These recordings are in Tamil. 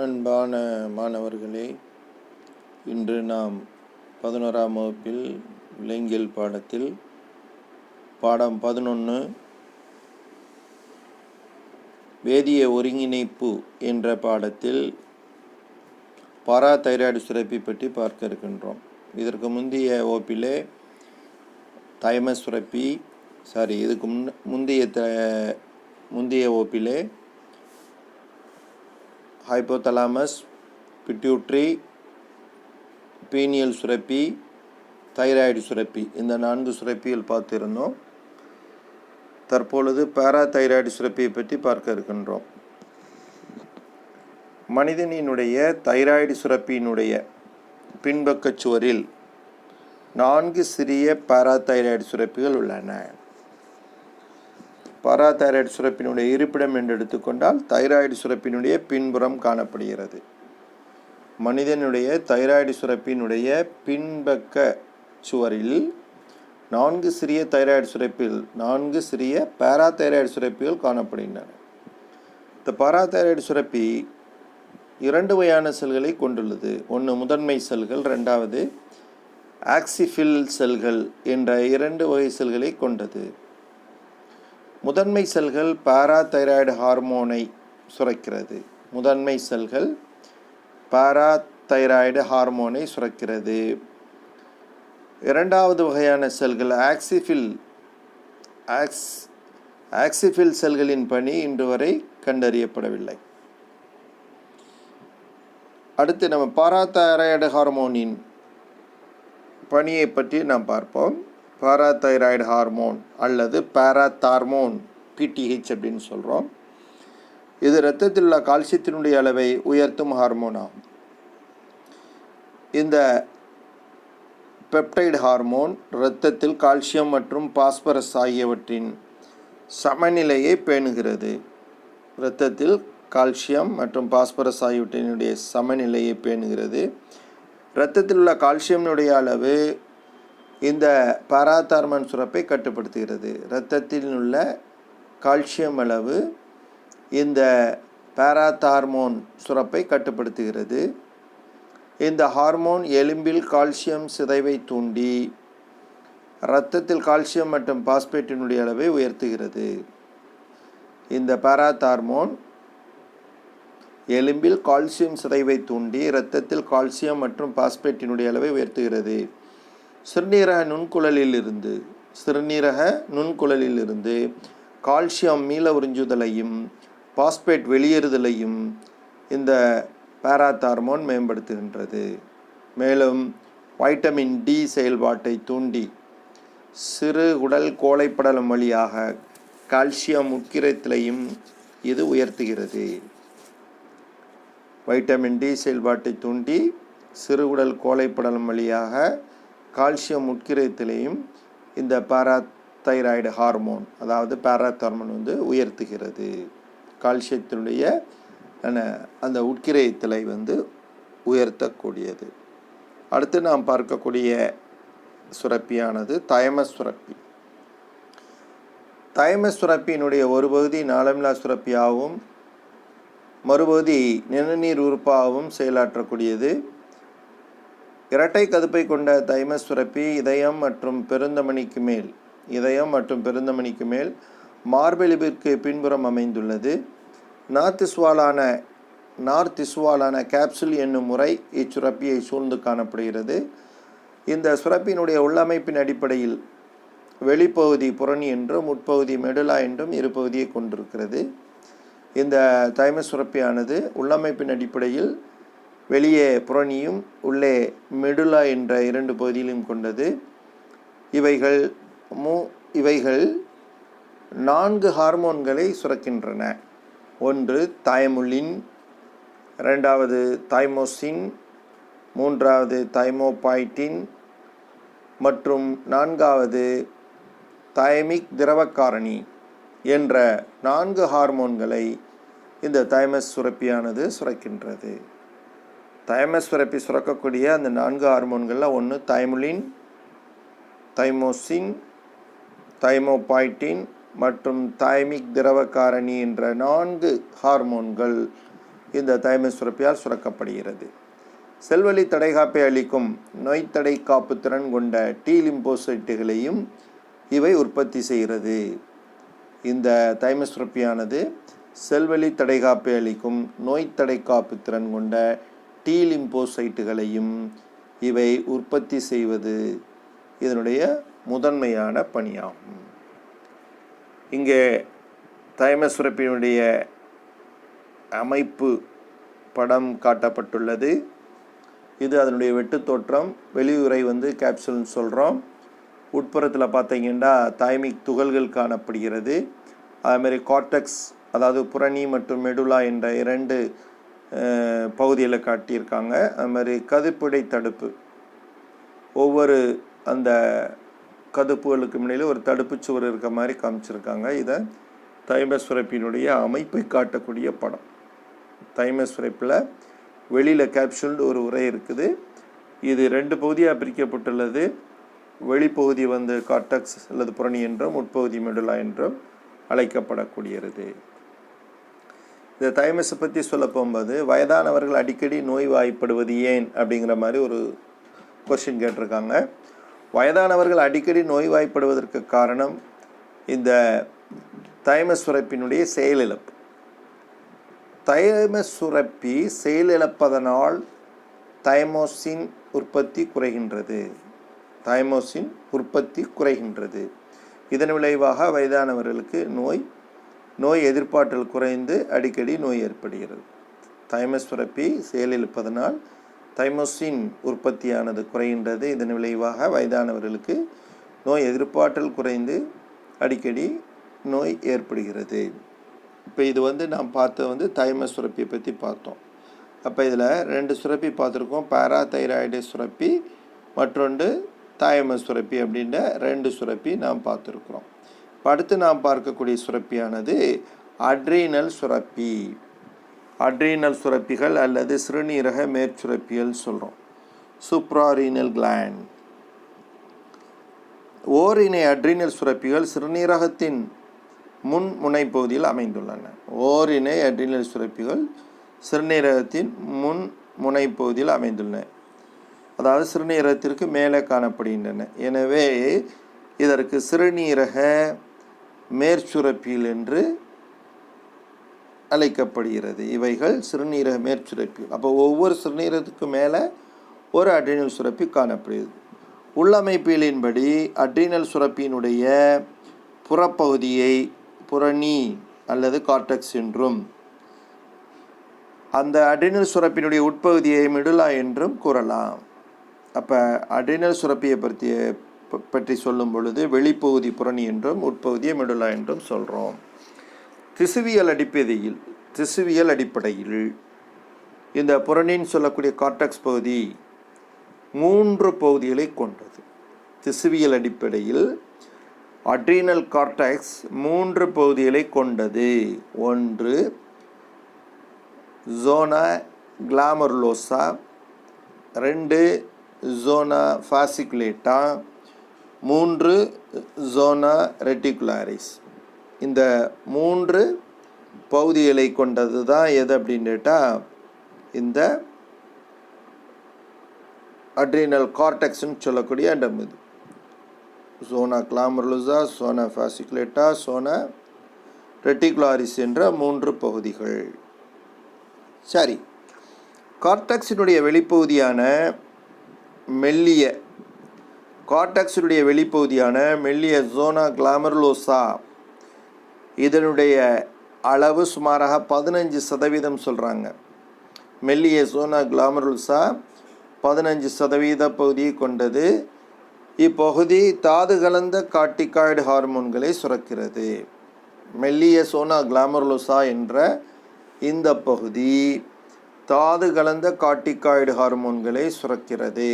அன்பான மாணவர்களே, இன்று நாம் 11ஆம் வகுப்பில் விலங்கியல் பாடத்தில் பாடம் 11 வேதிய ஒருங்கிணைப்பு என்ற பாடத்தில் பாராதைராய்டு சுரப்பி பற்றி பார்க்க இருக்கின்றோம். இதற்கு முந்தைய வகுப்பிலே தைமஸ் சுரப்பி இதுக்கு முந்தைய வகுப்பிலே ஹைப்போதலாமஸ், பிட்யூட்ரி, பீனியல் சுரப்பி, தைராய்டு சுரப்பி, இந்த 4 சுரப்பிகள் பார்த்திருந்தோம். தற்பொழுது பாராதைராய்டு சுரப்பியை பற்றி பார்க்க இருக்கின்றோம். மனிதனினுடைய தைராய்டு சுரப்பியினுடைய பின்பக்க சுவரில் 4 சிறிய பாராதைராய்டு சுரப்பிகள் உள்ளன. பாராதைராய்டு சுரப்பினுடைய இருப்பிடம் என்று எடுத்துக்கொண்டால் தைராய்டு சுரப்பினுடைய பின்புறம் காணப்படுகிறது. மனிதனுடைய தைராய்டு சுரப்பினுடைய பின்பக்க சுவரில் 4 சிறிய தைராய்டு சுரப்பிகள் 4 சிறிய பாராதைராய்டு சுரப்பிகள் காணப்படுகின்றன. இந்த பாராதைராய்டு சுரப்பி 2 வகையான செல்களை கொண்டுள்ளது. ஒன்று முதன்மை செல்கள், 2வது ஆக்சிஃபில் செல்கள் என்ற 2 வகை செல்களை கொண்டது. முதன்மை செல்கள் பாராதைராய்டு ஹார்மோனை சுரக்கிறது. முதன்மை செல்கள் பாராதைராய்டு ஹார்மோனை சுரக்கிறது. 2வது வகையான செல்கள் ஆக்சிஃபில் செல்களின் பணி இன்று வரை கண்டறியப்படவில்லை. அடுத்து நம்ம பாராதைராய்டு ஹார்மோனின் பணியை பற்றி நாம் பார்ப்போம். பாராதைராய்டு ஹார்மோன் அல்லது பாராதார்மோன், PTH அப்படின்னு சொல்கிறோம். இது இரத்தத்தில் உள்ள கால்சியத்தினுடைய அளவை உயர்த்தும் ஹார்மோன் ஆகும். இந்த பெப்டைடு ஹார்மோன் இரத்தத்தில் கால்சியம் மற்றும் பாஸ்பரஸ் ஆகியவற்றின் சமநிலையை பேணுகிறது. இரத்தத்தில் கால்சியம் மற்றும் பாஸ்பரஸ் ஆகியவற்றினுடைய சமநிலையை பேணுகிறது. இரத்தத்தில் உள்ள கால்சியத்தினுடைய அளவு இந்த பாராதார்மோன் சுரப்பை கட்டுப்படுத்துகிறது. இரத்தத்தில் உள்ள கால்சியம் அளவு இந்த பாராதார்மோன் சுரப்பை கட்டுப்படுத்துகிறது. இந்த ஹார்மோன் எலும்பில் கால்சியம் சிதைவை தூண்டி இரத்தத்தில் கால்சியம் மற்றும் பாஸ்பேட்டினுடைய அளவை உயர்த்துகிறது. இந்த பாராதார்மோன் எலும்பில் கால்சியம் சிதைவை தூண்டி இரத்தத்தில் கால்சியம் மற்றும் பாஸ்பேட்டினுடைய அளவை உயர்த்துகிறது. சிறுநீரக நுண்குழலிலிருந்து கால்சியம் மீள உறிஞ்சுதலையும் பாஸ்பேட் வெளியேறுதலையும் இந்த பாராதார்மோன் மேம்படுத்துகின்றது. மேலும் வைட்டமின் D செயல்பாட்டை தூண்டி சிறு உடல் கோழைப்படலம் வழியாக கால்சியம் உட்கிரைத்தலையும் இது உயர்த்துகிறது. வைட்டமின் D செயல்பாட்டை தூண்டி சிறு உடல் கோழைப்படலம் வழியாக கால்சியம் உட்கிரைத்தலையும் இந்த பாராதைராய்டு ஹார்மோன், அதாவது பாராதார்மோன் உயர்த்துகிறது. கால்சியத்தினுடைய அந்த உட்கிரைத்தலை உயர்த்தக்கூடியது. அடுத்து நாம் பார்க்கக்கூடிய சுரப்பியானது தைமஸ் சுரப்பி. தைமஸ் சுரப்பியினுடைய ஒரு பகுதி நாளமில்லா சுரப்பியாகவும் மறுபகுதி நிணநீர் உறுப்பாகவும் செயலாற்றக்கூடியது. இரட்டை கதுப்பை கொண்ட தைமஸ் சுரப்பி இதயம் மற்றும் பெருந்தமணிக்கு மேல் மார்பெலும்பிற்கு பின்புறம் அமைந்துள்ளது. நார்த்திசுவாலான கேப்சுல் என்னும் முறை இச்சுரப்பியை சூழ்ந்து காணப்படுகிறது. இந்த சுரப்பியினுடைய உள்ளமைப்பின் அடிப்படையில் வெளிப்பகுதி புறணி என்றும் உட்பகுதி மெடுலா என்றும் இரு பகுதியை கொண்டிருக்கிறது. இந்த தைமஸ் சுரப்பியானது உள்ளமைப்பின் அடிப்படையில் வெளியே புறணியும் உள்ளே மெடுலா என்ற 2 பகுதியிலும் கொண்டது. இவைகள் 4 ஹார்மோன்களை சுரக்கின்றன. ஒன்று தைமுலின், 2வது தைமோசின், 3வது தைமோபாய்டின் மற்றும் 4வது தைமிக் திரவக்காரணி என்ற 4 ஹார்மோன்களை இந்த தைமஸ் சுரப்பியானது சுரக்கின்றது. தைமஸ் சுரப்பி சுரக்கக்கூடிய அந்த 4 ஹார்மோன்களில் ஒன்று தைமுலின், தைமோசின், தைமோபாய்டின் மற்றும் தைமிக் திரவ காரணி என்ற 4 ஹார்மோன்கள் இந்த தைமஸ் சுரப்பியால் சுரக்கப்படுகிறது. செல்வழி தடைகாப்பை அளிக்கும் நோய்த்தடை காப்பு திறன் கொண்ட டி லிம்போசைட்டுகளையும் இவை உற்பத்தி செய்கிறது. இந்த தைமஸ் சுரப்பியானது செல்வழி தடைகாப்பை அளிக்கும் நோய்த்தடை காப்பு திறன் கொண்ட டி லிம்போசைட்டுகளையும் இவை உற்பத்தி செய்வது இதனுடைய முதன்மையான பணியாகும். இங்கே தைமஸ் சுரப்பியினுடைய அமைப்பு படம் காட்டப்பட்டுள்ளது. இது அதனுடைய வெட்டு தோற்றம். வெளியுறை கேப்சூல்னு சொல்கிறோம். உட்புறத்தில் பார்த்தீங்கன்னா தைமிக் துகள்கள் காணப்படுகிறது. அதுமாதிரி கார்டெக்ஸ், அதாவது புரணி மற்றும் மெடுலா என்ற 2 பகுதியில் காட்டியிருக்காங்க. அதுமாதிரி கதுப்பிடை தடுப்பு, ஒவ்வொரு அந்த கதுப்புகளுக்கு முன்னிலே ஒரு தடுப்பு சுவர் இருக்க மாதிரி காமிச்சிருக்காங்க. இதை தைமஸ் சுரப்பியினுடைய அமைப்பை காட்டக்கூடிய படம். தைமஸ் சுரப்பில் வெளியில் கேப்சூல்டு ஒரு உரை இருக்குது. இது 2 பகுதியாக பிரிக்கப்பட்டுள்ளது. வெளிப்பகுதி கார்டெக்ஸ் அல்லது புரணி என்றும், உட்பகுதி மெடுலா என்றும் அழைக்கப்படக்கூடியது. இந்த தைமஸை பற்றி சொல்ல போகும்போது, வயதானவர்கள் அடிக்கடி நோய்வாய்ப்படுவது ஏன் அப்படிங்கிற மாதிரி ஒரு கொஸ்டின் கேட்டிருக்காங்க. வயதானவர்கள் அடிக்கடி நோய்வாய்ப்படுவதற்கு காரணம் இந்த தைமஸ் சுரப்பினுடைய செயலிழப்பு. தைமஸ் சுரப்பி செயலிழப்பதனால் தைமோசின் உற்பத்தி குறைகின்றது. தைமோசின் உற்பத்தி குறைகின்றது. இதன் விளைவாக வயதானவர்களுக்கு நோய் எதிர்ப்பாற்றல் குறைந்து அடிக்கடி நோய் ஏற்படுகிறது. தைமஸ் சுரப்பி செயலிழப்பதனால் தைமோசின் உற்பத்தியானது குறைகின்றது. இதன் விளைவாக வயதானவர்களுக்கு நோய் எதிர்ப்பாற்றல் குறைந்து அடிக்கடி நோய் ஏற்படுகிறது. இப்போ இது நாம் பார்த்த தைமஸ் சுரப்பியை பற்றி பார்த்தோம். அப்போ இதில் 2 சுரப்பி பார்த்துருக்கோம். பாராதைராய்டு சுரப்பி, மற்றொன்று தைமஸ் சுரப்பி அப்படின்ற 2 சுரப்பி நாம் பார்த்துருக்குறோம். அடுத்து நாம் பார்க்கக்கூடிய சுரப்பியானது அட்ரீனல் சுரப்பி. அட்ரீனல் சுரப்பிகள் அல்லது சிறுநீரக மேற்சுரப்பிகள் சொல்கிறோம். சூப்ராரீனல் கிளாண்ட். ஓரினை அட்ரீனல் சுரப்பிகள் சிறுநீரகத்தின் முன் முனைப்பகுதியில் அமைந்துள்ளன. ஓரினை அட்ரீனல் சுரப்பிகள் சிறுநீரகத்தின் முன் முனைப்பகுதியில் அமைந்துள்ளன, அதாவது சிறுநீரகத்திற்கு மேலே காணப்படுகின்றன. எனவே இதற்கு சிறுநீரக மேற்சுரப்பிகள் என்று அழைக்கப்படுகிறது. இவைகள் சிறுநீரக மேற்சுரப்பிகள். அப்போ ஒவ்வொரு சிறுநீரகத்துக்கு மேலே ஒரு அட்ரீனல் சுரப்பி காணப்படுகிறது. உள்ளமைப்பியலின்படி அட்ரீனல் சுரப்பியினுடைய புறப்பகுதியை புரணி அல்லது கார்டெக்ஸ் என்றும், அந்த அட்ரீனல் சுரப்பினுடைய உட்பகுதியை மெடுலா என்றும் கூறலாம். அப்போ அட்ரீனல் சுரப்பியை பற்றி சொல்லும் பொழுது வெளிப்பகுதி புரணி என்றும் உட்பகுதியை மெடுலா என்றும் சொல்கிறோம். திசுவியல் அடிப்படையில் இந்த புரணின்னு சொல்லக்கூடிய கார்டெக்ஸ் பகுதி 3 பகுதிகளை கொண்டது. திசுவியல் அடிப்படையில் அட்ரீனல் கார்டெக்ஸ் 3 பகுதிகளை கொண்டது. 1 ஜோனா கிளாமருலோசா, 2 ஜோனா ஃபாசிகுலேட்டா, 3 ஜோனா ரெட்டிகுலாரிஸ். இந்த 3 பகுதிகளை கொண்டது தான் எது அப்படின்னு கேட்டால் இந்த அட்ரீனல் கார்டெக்ஸ்ன்னு சொல்லக்கூடிய இடம். இது சோனா கிளாமருலோசா, சோனா ஃபாசிகுலேட்டா, சோனா ரெட்டிகுலாரிஸ் என்ற 3 பகுதிகள். சரி, கார்டெக்ஸினுடைய வெளிப்பகுதியான மெல்லிய சோனா கிளாமருலோசா, இதனுடைய அளவு சுமாராக 15% சொல்கிறாங்க. மெல்லிய சோனா கிளாமருலோசா 15% பகுதியை கொண்டது. இப்பகுதி தாது கலந்த கார்டிகாய்டு ஹார்மோன்களை சுரக்கிறது. மெல்லிய சோனா கிளாமருலோசா என்ற இந்த பகுதி தாது கலந்த கார்டிகாய்டு ஹார்மோன்களை சுரக்கிறது.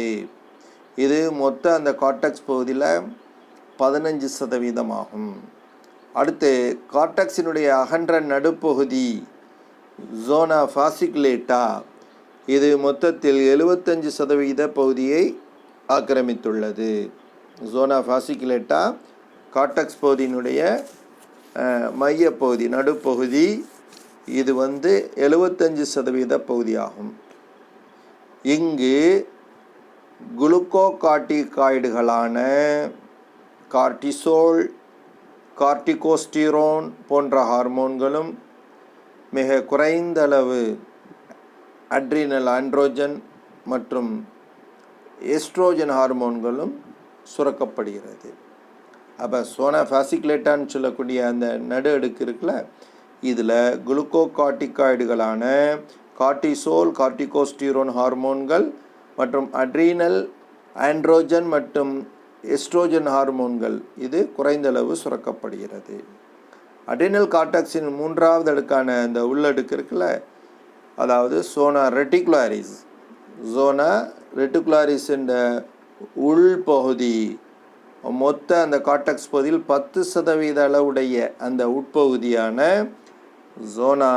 இது மொத்த அந்த கார்டெக்ஸ் பகுதியில் 15% ஆகும். அடுத்து கார்டெக்ஸினுடைய அகன்ற நடுப்பகுதி ஜோனா ஃபாசிகுலேட்டா, இது மொத்தத்தில் 75% பகுதியை ஆக்கிரமித்துள்ளது. ஜோனா ஃபாசிகுலேட்டா கார்டெக்ஸ் பகுதியினுடைய மையப்பகுதி, நடுப்பகுதி, இது 75% பகுதியாகும். இங்கு குளுக்கோகார்டிகாய்டுகளான கார்டிசோல், கார்டிகோஸ்டிரோன் போன்ற ஹார்மோன்களும் மிக குறைந்தளவு அட்ரினல் ஆண்ட்ரோஜன் மற்றும் எஸ்ட்ரோஜன் ஹார்மோன்களும் சுரக்கப்படுகிறது. அப்போ சோனா ஃபாசிகுலேட்டான்னு சொல்லக்கூடிய அந்த நடு அடுக்கு இருக்குல்ல, இதில் குளுக்கோகார்டிகாய்டுகளான கார்டிசோல், கார்டிகோஸ்டிரோன் ஹார்மோன்கள் மற்றும் அட்ரீனல் ஆண்ட்ரோஜன் மற்றும் எஸ்ட்ரோஜன் ஹார்மோன்கள் இது குறைந்தளவு சுரக்கப்படுகிறது. அட்ரினல் கார்டெக்ஸின் 3வது அடுக்கான அந்த உள்ளடுக்கு இருக்குல்ல, அதாவது சோனா ரெட்டிகுலாரிஸ், சோனா ரெட்டிகுலாரிஸ் என்ற உள்பகுதி மொத்த அந்த கார்டெக்ஸ் பகுதியில் 10% அளவுடைய அந்த உட்பகுதியான சோனா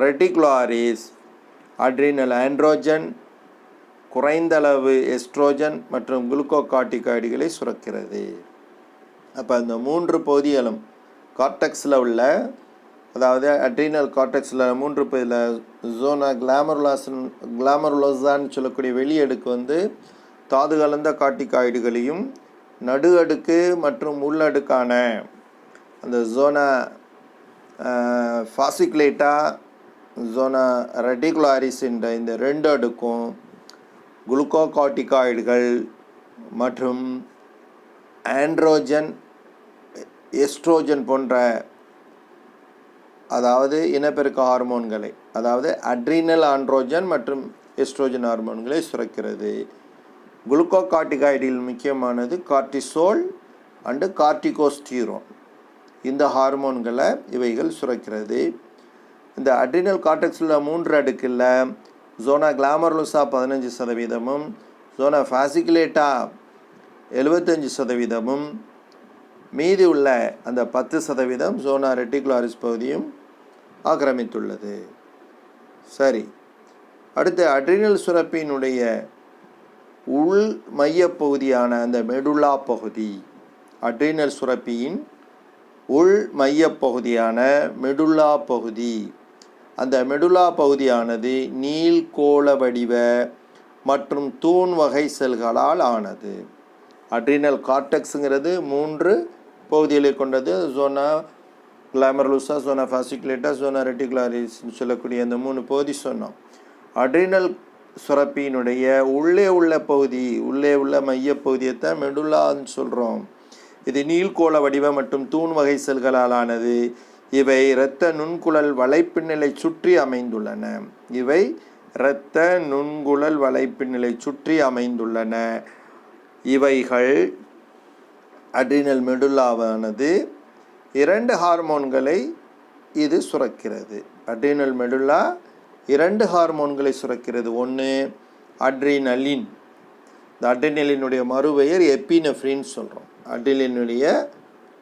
ரெட்டிகுலாரிஸ் அட்ரினல் ஆண்ட்ரோஜன், குறைந்தளவு எஸ்ட்ரோஜன் மற்றும் குளுக்கோகார்டிகாய்டுகளை சுரக்கிறது. அப்போ அந்த 3 பகுதிகளும் கார்டெக்ஸில் உள்ள, அதாவது அட்ரினல் கார்டெக்ஸில் 3 பகுதியில் சோனா கிளாமருலோசான்னு சொல்லக்கூடிய வெளியடுக்கு தாது கலந்த கார்டிகாய்டுகளையும், நடு அடுக்கு மற்றும் உள்ளடுக்கான அந்த சோனா ஃபாசிகுலேட்டா, சோனா ரெட்டிகுலாரிஸ் என்ற இந்த 2 அடுக்கும் குளுக்கோகார்டிகாய்டுகள் மற்றும் ஆண்ட்ரோஜன், எஸ்ட்ரோஜன் போன்ற, அதாவது இனப்பெருக்க ஹார்மோன்களை, அதாவது அட்ரினல் ஆண்ட்ரோஜன் மற்றும் எஸ்ட்ரோஜன் ஹார்மோன்களை சுரக்கிறது. குளுக்கோகார்டிகாய்டில் முக்கியமானது கார்டிசோல் அண்டு கார்டிகோஸ்டிரோன். இந்த ஹார்மோன்களை இவைகள் சுரக்கிறது. இந்த அட்ரினல் கார்டெக்ஸில் 3 அடுக்கில் சோனா கிளாமருலோசா 15%, சோனா ஃபாசிகுலேட்டா 75%, மீதி உள்ள அந்த 10% சோனா ரெட்டிகுலாரிஸ் பகுதியும் ஆக்கிரமித்துள்ளது. சரி, அடுத்து அட்ரினல் சுரப்பியினுடைய உள் மையப்பகுதியான அந்த மெடுல்லா பகுதி, அட்ரினல் சுரப்பியின் உள் மையப்பகுதியான மெடுல்லா பகுதி, அந்த மெடுல்லா பகுதியானது நீள்கோள வடிவ மற்றும் தூண் வகை செல்களால் ஆனது. அட்ரினல் கார்டெக்ஸுங்கிறது 3 பகுதிகளை கொண்டது. சோனா கிளாமருலோசா, சோனா ஃபாசிகுலேட்டா, சோனா ரெட்டிகுலாரிஸ் சொல்லக்கூடிய அந்த 3 பகுதி சொன்னோம். அட்ரினல் சுரப்பியினுடைய உள்ளே உள்ள பகுதி, உள்ளே உள்ள மையப்பகுதியைத்தான் மெடுல்லான்னு சொல்கிறோம். இது நீள்கோள வடிவ மற்றும் தூண் வகை செல்களால் ஆனது. இவை இரத்த நுண்குழல் வலைப்பின்னலை சுற்றி அமைந்துள்ளன. இவைகள் அட்ரினல் மெடுல்லாவானது 2 ஹார்மோன்களை இது சுரக்கிறது. அட்ரினல் மெடுல்லா 2 ஹார்மோன்களை சுரக்கிறது. ஒன்று அட்ரினலின். இந்த அட்ரினலினுடைய மறுபெயர் எப்பினெஃப்ரின் சொல்கிறோம். அட்ரினலினுடைய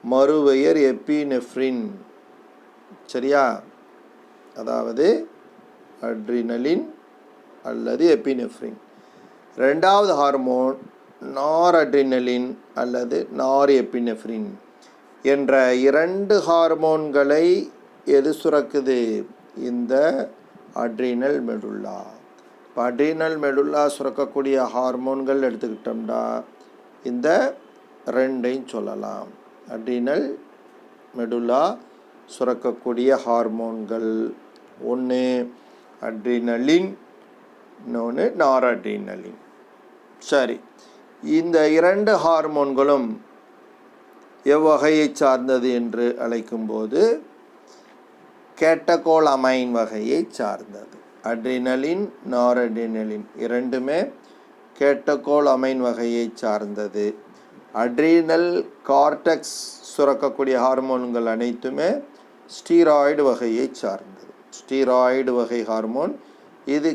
மறுபெயர் எப்பினெஃப்ரின். சரியா? அதாவது அட்ரினலின் அல்லது எப்பினெஃப்ரின். 2வது ஹார்மோன் நார் அட்ரினலின் அல்லது நார் எப்பினெஃப்ரின் என்ற 2 ஹார்மோன்களை எது சுரக்குது? இந்த அட்ரினல் மெடுல்லா. இப்போ அட்ரினல் மெடுல்லா சுரக்கக்கூடிய ஹார்மோன்கள் எடுத்துக்கிட்டோம்னா இந்த 2ஐயும் சொல்லலாம். அட்ரினல் மெடுல்லா சுரக்கக்கூடிய ஹார்மோன்கள், ஒன்று அட்ரினலின், இன்னொன்று நார் அட்ரினலின். சரி, இந்த 2 ஹார்மோன்களும் எவ்வகையை சார்ந்தது என்று அழைக்கும்போது கேட்டகோலமைன் வகையை சார்ந்தது. அட்ரினலின், நார் அட்ரினலின் இரண்டுமே கேட்டகோலமைன் வகையை சார்ந்தது. அட்ரினல் கார்டெக்ஸ் சுரக்கக்கூடிய ஹார்மோன்கள் அனைத்துமே ஸ்டீராய்டு வகையை சார்ந்தது. ஸ்டீராய்டு வகை ஹார்மோன் இது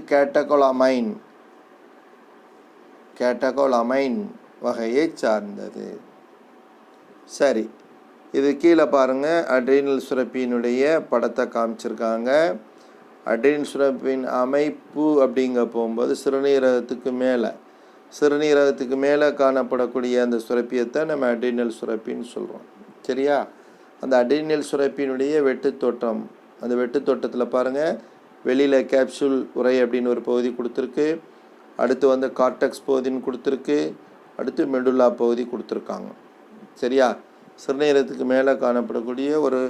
கேட்டகோலமைன் வகையை சார்ந்தது. சரி, இது கீழே பாருங்கள், அட்ரினல் சுரப்பியினுடைய படத்தை காமிச்சிருக்காங்க. அட்ரினல் சுரப்பின் அமைப்பு அப்படிங்க போகும்போது சிறுநீரகத்துக்கு மேலே காணப்படக்கூடிய அந்த சுரப்பியத்தை நம்ம அட்ரினல் சுரப்பின்னு சொல்கிறோம். சரியா? அந்த அட்ரினல் சுரப்பியினுடைய வெட்டு தோற்றம் அந்த வெட்டு தோட்டத்தில் பாருங்கள், வெளியில் கேப்சூல் உரை அப்படின்னு ஒரு பகுதி கொடுத்துருக்கு, அடுத்து வந்து கார்டெக்ஸ் பகுதின்னு கொடுத்துருக்கு, அடுத்து மெடுல்லா பகுதி கொடுத்துருக்காங்க. சரியா? சிறுநீரகத்துக்கு மேலே காணப்படக்கூடிய ஒரு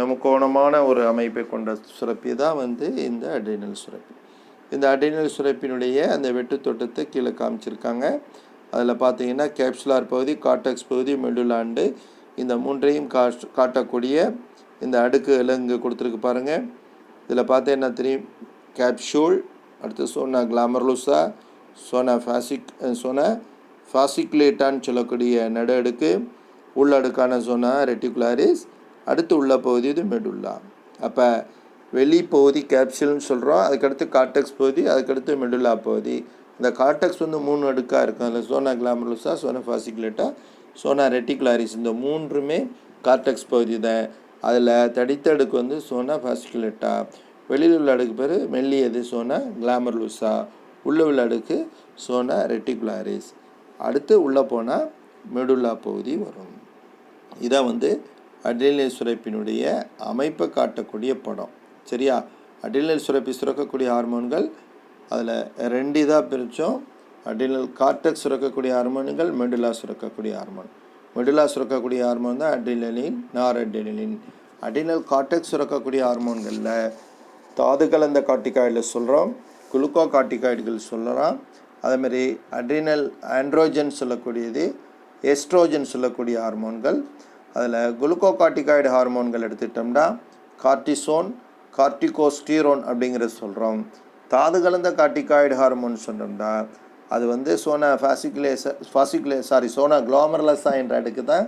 முக்கோணமான ஒரு அமைப்பை கொண்ட சுரப்பி தான் வந்து இந்த அட்ரினல் சுரப்பி. இந்த அட்ரினல் சுரப்பினுடைய அந்த வெட்டு தோட்டத்தை கீழே காமிச்சிருக்காங்க. அதில் பார்த்தீங்கன்னா கேப்சுலார் பகுதி, கார்டெக்ஸ் பகுதி, மெடுலாண்டு, இந்த மூன்றையும் காட்டக்கூடிய இந்த அடுக்குகளை இங்கே கொடுத்துருக்கு பாருங்கள். இதில் பார்த்தா என்ன தெரியும்? கேப்சூல், அடுத்து சோனா கிளாமர்லூசா, சோனா ஃபாசிகுலேட்டான்னு சொல்லக்கூடிய நடு அடுக்கு, உள்ளடுக்கான சோனா ரெட்டிகுலாரிஸ், அடுத்து உள்ள பகுதி இது மெடுல்லா. அப்போ வெளி பகுதி கேப்சூல்னு சொல்கிறோம், அதுக்கடுத்து கார்டெக்ஸ் பகுதி, அதுக்கடுத்து மெடுல்லா பகுதி. இந்த கார்டெக்ஸ் வந்து 3 அடுக்காக இருக்கும். அதில் சோனா கிளாமர்லூசா, சோனா ஃபாசிகுலேட்டா, சோனா ரெட்டிகுலாரிஸ், இந்த மூன்றுமே கார்டெக்ஸ் பகுதி தான். அதில் தடித்த அடுக்கு வந்து சோனா ஃபாசிகுலேட்டா, வெளியில் உள்ள அடுக்கு பேர் மெல்லியது சோனா கிளாமர்லூசா, உள்ள உள்ள அடுக்கு சோனா ரெட்டிகுலாரிஸ். அடுத்து உள்ளே போனால் மெடுல்லா பகுதி வரும். இதான் வந்து அட்ரினல் சுரப்பினுடைய அமைப்பை காட்டக்கூடிய படம். சரியா? அட்ரினல் சுரப்பி சுரக்கக்கூடிய ஹார்மோன்கள் அதில் 2 இதாக பிரித்தோம். அட்ரினல் கார்டெக்ஸ் சுரக்கக்கூடிய ஹார்மோன்கள், மெடுல்லா சுரக்கக்கூடிய ஹார்மோன். மெடுல்லா சுரக்கக்கூடிய ஹார்மோன் தான் அட்ரினலின், நார் அட்ரினலின். அட்ரினல் கார்டெக்ஸ் சுரக்கக்கூடிய ஹார்மோன்களில் தாது கலந்த கார்டிகாய்டில் சொல்கிறோம், குளுக்கோ கார்டிகாய்டுகள் சொல்லலாம். அதேமாதிரி அட்ரினல் ஆண்ட்ரோஜன் சொல்லக்கூடியது, எஸ்ட்ரோஜன் சொல்லக்கூடிய ஹார்மோன்கள். அதில் குளுக்கோ கார்டிகாய்டு ஹார்மோன்கள் எடுத்துக்கிட்டோம்னா கார்டிசோன், கார்டிகோஸ்டீரோன் அப்படிங்கிறது சொல்கிறோம். தாது கலந்த கார்டிகாய்டு ஹார்மோன் சொன்னோம்னா அது வந்து சோனா சோனா குளோமரலஸா என்ற அடுக்கு தான்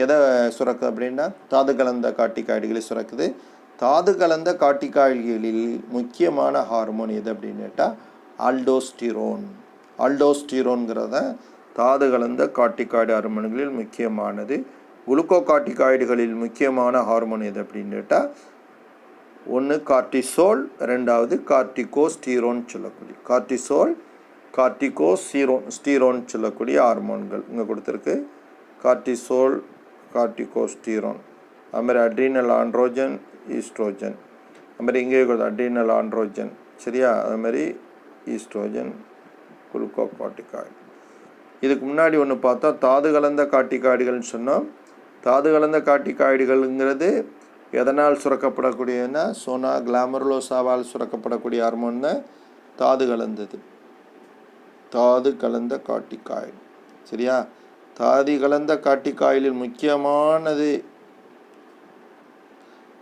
எதை சுரக்குது அப்படின்னா தாது கலந்த கார்டிகாய்டுகளை சுரக்குது. தாது கலந்த கார்டிகாய்டுகளில் முக்கியமான ஹார்மோன் எது அப்படின்னு கேட்டால் ஆல்டோஸ்டிரோன். ஆல்டோஸ்டிரோன்கிறத தாது கலந்த கார்டிகாய்டு ஹார்மோன்களில் முக்கியமானது. குளுக்கோ கார்டிகாய்டுகளில் முக்கியமான ஹார்மோன் எது அப்படின்னு கேட்டால் ஒன்று கார்டிசோல், ரெண்டாவது கார்டிகோஸ்டீரோன் சொல்லக்கூடிய கார்டிகோஸ்டீரோன் சொல்லக்கூடிய ஹார்மோன்கள் இங்கே கொடுத்துருக்கு. கார்டிசோல், கார்டிகோஸ்டீரோன், அதுமாதிரி அட்ரினல் ஆண்ட்ரோஜன், ஈஸ்ட்ரோஜன், அதுமாதிரி இங்கே அட்ரினல் ஆண்ட்ரோஜன். சரியா? அதுமாதிரி ஈஸ்ட்ரோஜன், குளுக்கோ கார்டிகாய்டு. இதுக்கு முன்னாடி ஒன்று பார்த்தா தாது கலந்த கார்டிகாய்டுகள்னு சொன்னோம். தாது கலந்த கார்டிகாய்டுகள்ங்கிறது எதனால் சுரக்கப்படக்கூடியதுன்னா சோனா கிளாமர்லோசாவால் சுரக்கப்படக்கூடிய ஹார்மோன் தான் தாது கலந்தது, தாது கலந்த கார்டிகாய்டு. சரியா? தாது கலந்த கார்டிகாய்டில் முக்கியமானது,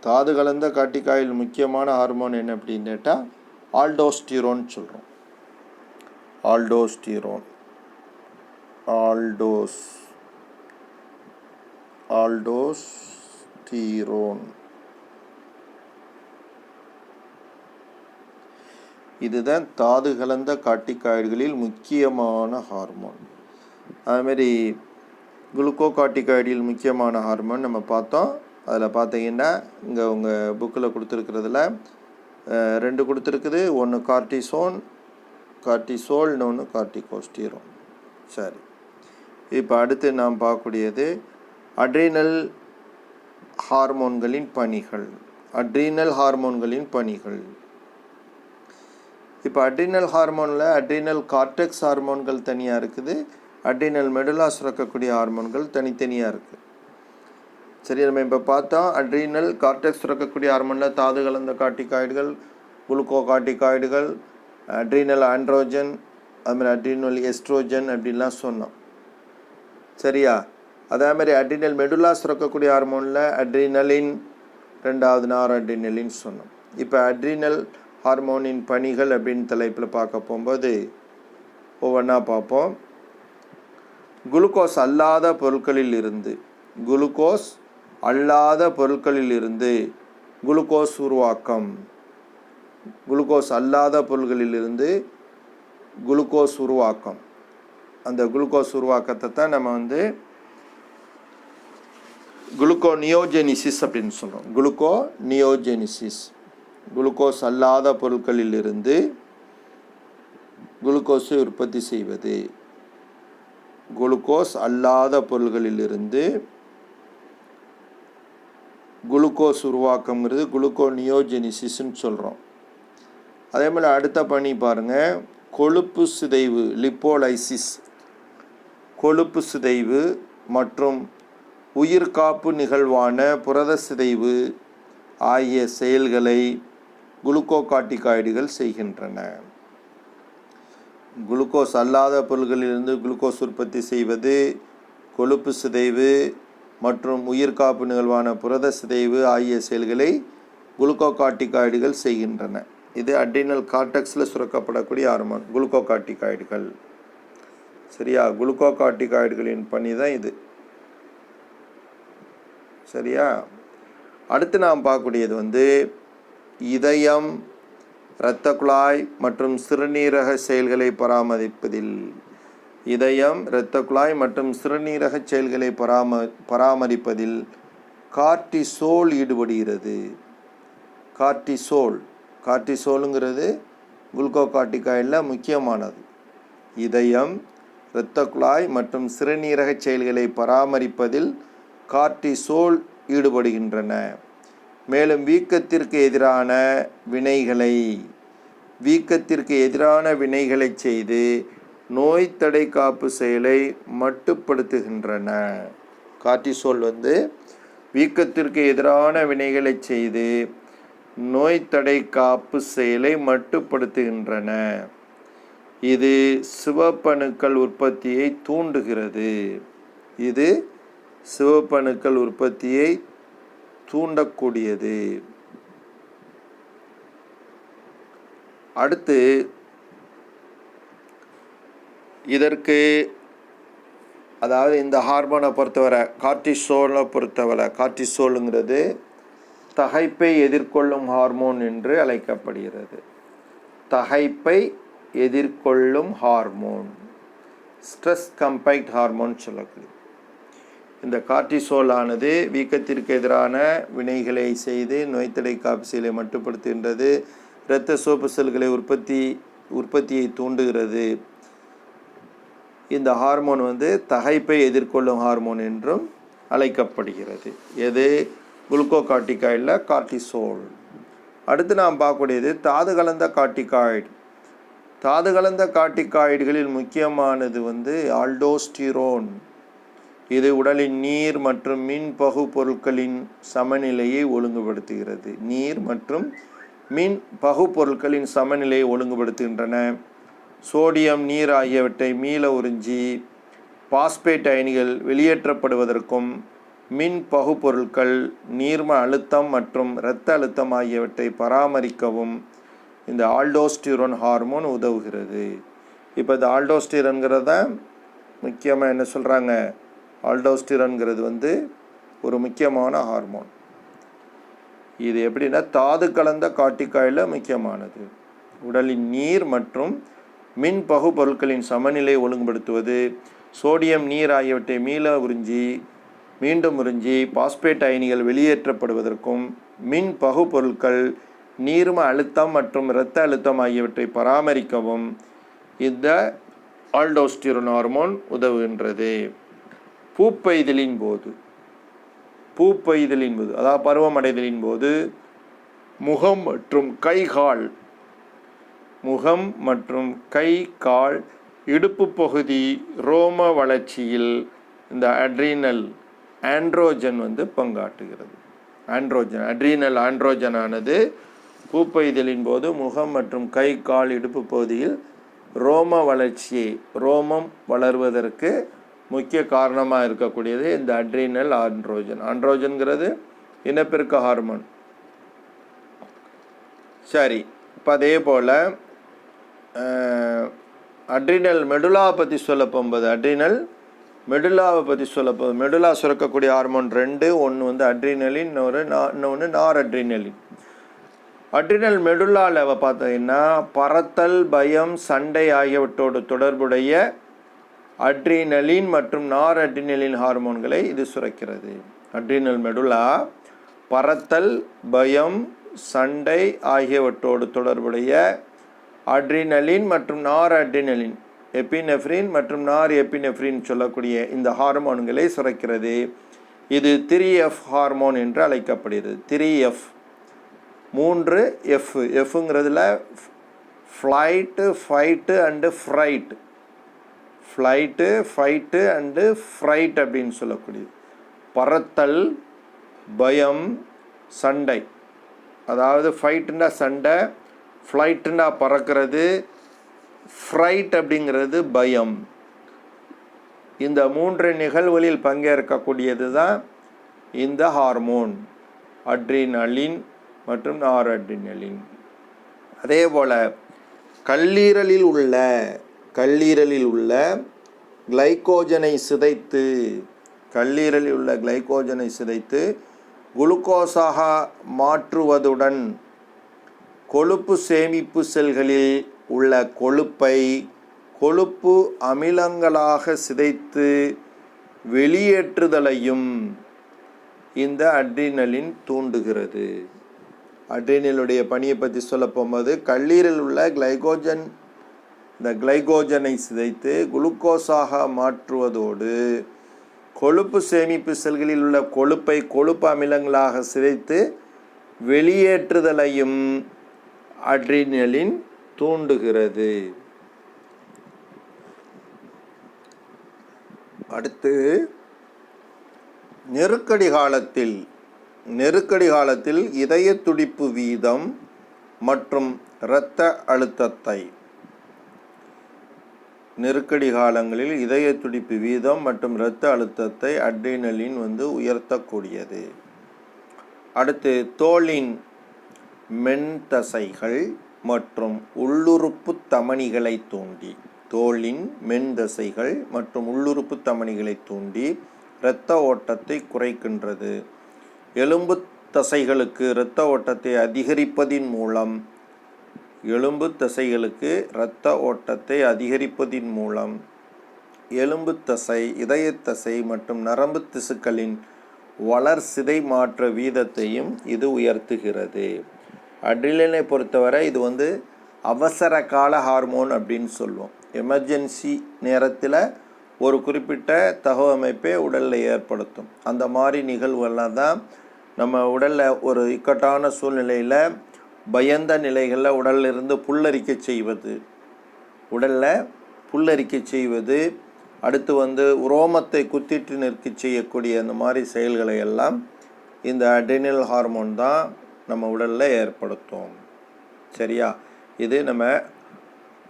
தாது கலந்த கார்டிகாய்டில் முக்கியமான ஹார்மோன் என்ன அப்படின்னு கேட்டால் ஆல்டோஸ்டிரோன் சொல்கிறோம். ஆல்டோஸ்டிரோன், ஆல்டோஸ்டிரோன் இதுதான் தாது கலந்த கார்டிகாய்டுகளில் முக்கியமான ஹார்மோன். அதுமாரி குளுக்கோ கார்டிகாய்டில் முக்கியமான ஹார்மோன் நம்ம பார்த்தோம். அதில் பார்த்தீங்கன்னா இங்கே உங்கள் புக்கில் கொடுத்துருக்கிறதுல 2 கொடுத்துருக்குது. ஒன்று கார்டிசோல், இன்னொன்று கார்டிகோஸ்டீரோன். சரி, இப்போ அடுத்து நாம் பார்க்கக்கூடியது அட்ரினல் ஹார்மோன்களின் பணிகள். அட்ரினல் ஹார்மோன்களின் பணிகள். இப்போ அட்ரினல் ஹார்மோனில் அட்ரினல் கார்டெக்ஸ் ஹார்மோன்கள் தனியாக இருக்குது, அட்ரினல் மெடுல்லா சுரக்கக்கூடிய ஹார்மோன்கள் தனித்தனியாக இருக்குது. சரி, நம்ம இப்போ பார்த்தோம் அட்ரினல் கார்டெக்ஸ் சுரக்கக்கூடிய ஹார்மோனில் தாது கலந்த கார்டிகாய்டுகள், குளுக்கோ கார்டிகாய்டுகள், அட்ரினல் ஆண்ட்ரோஜன், அதுமாதிரி அட்ரினல் எஸ்ட்ரோஜன் அப்படின்லாம் சொன்னோம். சரியா? அதே மாதிரி அட்ரினல் மெடுல்லா சுரக்கக்கூடிய ஹார்மோனில் அட்ரினலின், ரெண்டாவது நார் அட்ரினலின் சொன்னோம். இப்போ அட்ரினல் ஹார்மோனின் பணிகள் அப்படின்னு தலைப்பில் பார்க்க போகும்போது ஒவ்வொன்றா பார்ப்போம். குளுக்கோஸ் அல்லாத பொருட்களில் இருந்து குளுக்கோஸ் உருவாக்கம். குளுக்கோஸ் அல்லாத பொருள்களிலிருந்து குளுக்கோஸ் உருவாக்கம். அந்த குளுக்கோஸ் உருவாக்கத்தை தான் நம்ம வந்து குளுக்கோனியோஜெனிசிஸ் அப்படின்னு சொல்கிறோம். குளுக்கோனியோஜெனிசிஸ், குளுக்கோஸ் அல்லாத பொருட்களிலிருந்து குளுக்கோஸை உற்பத்தி செய்வது. குளுக்கோஸ் அல்லாத பொருள்களிலிருந்து குளுக்கோஸ் உருவாக்கம்ங்கிறது குளுக்கோனியோஜெனிசிஸ்ன்னு சொல்கிறோம். அதே மாதிரி அடுத்த பணி பாருங்கள், கொழுப்பு சிதைவு லிப்போலைசிஸ், கொழுப்பு சிதைவு மற்றும் உயிர்காப்பு நிகழ்வான புரத சிதைவு ஆகிய செயல்களை குளுக்கோகார்டிகாய்டுகள் செய்கின்றன. குளுக்கோஸ் அல்லாத பொருள்களிலிருந்து குளுக்கோஸ் உற்பத்தி செய்வது, கொழுப்பு சிதைவு மற்றும் உயிர்காப்பு நிகழ்வான புரத சிதைவு ஆகிய செயல்களை குளுக்கோகார்டிகாய்டுகள் செய்கின்றன. இது அட்ரினல் கார்டெக்ஸில் சுரக்கப்படக்கூடிய ஹார்மோன் குளுக்கோகார்டிகாய்டுகள். சரியா? குளுக்கோகார்டிகாய்டுகளின் பணி தான் இது. சரியா? அடுத்து நாம் பார்க்கக்கூடியது இதயம், இரத்த குழாய் மற்றும் சிறுநீரக செயல்களை பராமரிப்பதில், இதயம், இரத்த குழாய் மற்றும் சிறுநீரக செயல்களை பராமரிப்பதில் கார்டிசோல் ஈடுபடுகிறது. கார்டிசோலுங்கிறது குளுக்கோகார்டிகாய்டில் முக்கியமானது. இதயம், இரத்த குழாய் மற்றும் சிறுநீரக செயல்களை பராமரிப்பதில் கார்டிசோல் ஈடுபடுகின்றன. மேலும் வீக்கத்திற்கு எதிரான வினைகளை செய்து நோய் தடை காப்பு செயலை மட்டுப்படுத்துகின்றன. கார்டிசோல் வீக்கத்திற்கு எதிரான வினைகளை செய்து நோய் தடை காப்பு செயலை மட்டுப்படுத்துகின்றன. இது சிவப்பணுக்கள் உற்பத்தியை தூண்டுகிறது. இது சிவப்பணுக்கள் உற்பத்தியை தூண்டக்கூடியது. அடுத்து இதற்கு அதாவது இந்த ஹார்மோனை பொறுத்தவரை, கார்டிசோலுங்கிறது தகைப்பை எதிர்கொள்ளும் ஹார்மோன் என்று அழைக்கப்படுகிறது. தகைப்பை எதிர்கொள்ளும் ஹார்மோன், ஸ்ட்ரெஸ் கம்பைட் ஹார்மோன் சொல்லக்கூடிய இந்த கார்டிசோல் ஆனது வீக்கத்திற்கு எதிரான வினைகளை செய்து நோய்த்தடை காப்பு செயலை மட்டுப்படுத்துகின்றது. இரத்த சோப்பு செல்களை உற்பத்தியை தூண்டுகிறது. இந்த ஹார்மோன் தகைப்பை எதிர்கொள்ளும் ஹார்மோன் என்றும் அழைக்கப்படுகிறது. எது? குளுக்கோகார்டிகாய்டில் கார்டிசோல். அடுத்து நாம் பார்க்கக்கூடியது தாது கலந்த கார்டிகாய்டு. தாது கலந்த கார்டிகாய்டுகளில் முக்கியமானது ஆல்டோஸ்டிரோன். இது உடலின் நீர் மற்றும் மின் பகு பொருட்களின் சமநிலையை ஒழுங்குபடுத்துகிறது. நீர் மற்றும் மின் பகு பொருட்களின் சமநிலையை ஒழுங்குபடுத்துகின்றன. சோடியம், நீர் ஆகியவற்றை மீள உறிஞ்சி பாஸ்பேட் அயனிகள் வெளியேற்றப்படுவதற்கும் மின் பகு பொருட்கள், நீர்ம அழுத்தம் மற்றும் இரத்த அழுத்தம் ஆகியவற்றை பராமரிக்கவும் இந்த ஆல்டோஸ்டிரோன் ஹார்மோன் உதவுகிறது. இப்போ இந்த ஆல்டோஸ்டிரோன்கிறத முக்கியமாக என்ன சொல்கிறாங்க? ஆல்டோஸ்டிரோன்கிறது ஒரு முக்கியமான ஹார்மோன். இது எப்படின்னா தாது கலந்த கார்டிகாய்டில் முக்கியமானது. உடலின் நீர் மற்றும் மின் பகு பொருட்களின் சமநிலை ஒழுங்குபடுத்துவது, சோடியம், நீர் ஆகியவற்றை மீண்டும் உறிஞ்சி பாஸ்பேட் அயனிகள் வெளியேற்றப்படுவதற்கும் மின் பகு பொருட்கள், நீர்ம அழுத்தம் மற்றும் இரத்த அழுத்தம் ஆகியவற்றை பராமரிக்கவும் இந்த ஆல்டோஸ்டிரோன் ஹார்மோன் உதவுகின்றது. பூப்பெய்தலின் போது அதாவது பருவமடைதலின் போது முகம் மற்றும் கை கால் இடுப்பு பகுதி ரோம வளர்ச்சியில் இந்த ஆண்ட்ரோஜன் பங்காற்றுகிறது. அட்ரீனல் ஆண்ட்ரோஜன் ஆனது பூப்பெய்தலின் போது முகம் மற்றும் கை கால் இடுப்பு பகுதியில் ரோமம் வளர்வதற்கு முக்கிய காரணமாக இருக்கக்கூடியது இந்த அட்ரீனல் ஆண்ட்ரோஜன். ஆண்ட்ரோஜன்கிறது இனப்பெருக்க ஹார்மோன். சரி, இப்போ அதே போல் அட்ரினல் மெடுலாவை பற்றி சொல்ல போகும்போது மெடுலா சுரக்கக்கூடிய ஹார்மோன் 2. ஒன்று அட்ரினலின், இன்னொன்று நார் அட்ரினலின். அட்ரினல் மெடுலாவில் பார்த்தீங்கன்னா பறத்தல், பயம், சண்டை ஆகியவற்றோடு தொடர்புடைய அட்ரினலின் மற்றும் நார் அட்ரினலின் ஹார்மோன்களை இது சுரக்கிறது. அட்ரினல் மெடுலா பறத்தல், பயம், சண்டை ஆகியவற்றோடு தொடர்புடைய அட்ரினலின் மற்றும் நார் அட்ரினலின், எபினெஃப்ரின் மற்றும் நார் எபினெஃப்ரின் சொல்லக்கூடிய இந்த ஹார்மோன்களை சுரக்கிறது. இது 3F ஹார்மோன் என்று அழைக்கப்படுகிறது. 3F 3F. எஃப்ங்கிறதுல flight, fight and fright. Flight, fight and fright அப்படின்னு சொல்லக்கூடியது. பறத்தல், பயம், சண்டை. அதாவது ஃபைட்டுன்னா சண்டை, ஃப்ளைட்டுன்னா பறக்கிறது, ஃப்ரைட் அப்படிங்கிறது பயம். இந்த 3 நிகழ்வுகளில் பங்கேற்கக்கூடியது தான் இந்த ஹார்மோன் அட்ரினலின் மற்றும் நாரட்ரினலின். அதே போல் கல்லீரலில் உள்ள கிளைகோஜனை சிதைத்து குளுக்கோஸாக மாற்றுவதுடன் கொழுப்பு சேமிப்பு செல்களில் உள்ள கொழுப்பை கொழுப்பு அமிலங்களாக சிதைத்து வெளியேற்றுதலையும் இந்த அட்ரினலின் தூண்டுகிறது. அட்ரினலுடைய பணியை பற்றி சொல்ல போகும்போது கல்லீரலில் உள்ள கிளைகோஜனை சிதைத்து குளுக்கோஸாக மாற்றுவதோடு கொழுப்பு சேமிப்பு செல்களில் உள்ள கொழுப்பை கொழுப்பு அமிலங்களாக சிதைத்து வெளியேற்றுதலையும் அட்ரினலின் தூண்டுகிறது. அடுத்து நெருக்கடி காலத்தில் இதய துடிப்பு வீதம் மற்றும் இரத்த அழுத்தத்தை நெருக்கடி காலங்களில் இதய துடிப்பு வீதம் மற்றும் இரத்த அழுத்தத்தை அட்ரினலின் உயர்த்தக்கூடியது. அடுத்து தோலின் மென்தசைகள் மற்றும் உள்ளுறுப்பு தமனிகளை தூண்டி இரத்த ஓட்டத்தை குறைக்கின்றது. எலும்பு தசைகளுக்கு இரத்த ஓட்டத்தை அதிகரிப்பதின் மூலம் எலும்பு தசை, இதயத்தசை மற்றும் நரம்பு திசுக்களின் வளர்சிதை மாற்ற வீதத்தையும் இது உயர்த்துகிறது. அட்ரினலினை பொறுத்தவரை இது அவசர கால ஹார்மோன் அப்படின்னு சொல்லுவோம். எமர்ஜென்சி நேரத்தில் ஒரு குறிப்பிட்ட தகவமைப்பை உடலில் ஏற்படுத்தும். அந்த மாதிரி நிகழ்வுகள்லாம் தான் நம்ம உடலில் ஒரு இக்கட்டான சூழ்நிலையில் பயந்த நிலைகளில் உடலிலிருந்து புல்லரிக்க செய்வது, அடுத்து உரோமத்தை குத்திட்டு நிற்க செய்யக்கூடிய அந்த மாதிரி செயல்களை எல்லாம் இந்த அட்ரினல் ஹார்மோன் தான் நம்ம உடலில் ஏற்படுத்தும். சரியா? இது நம்ம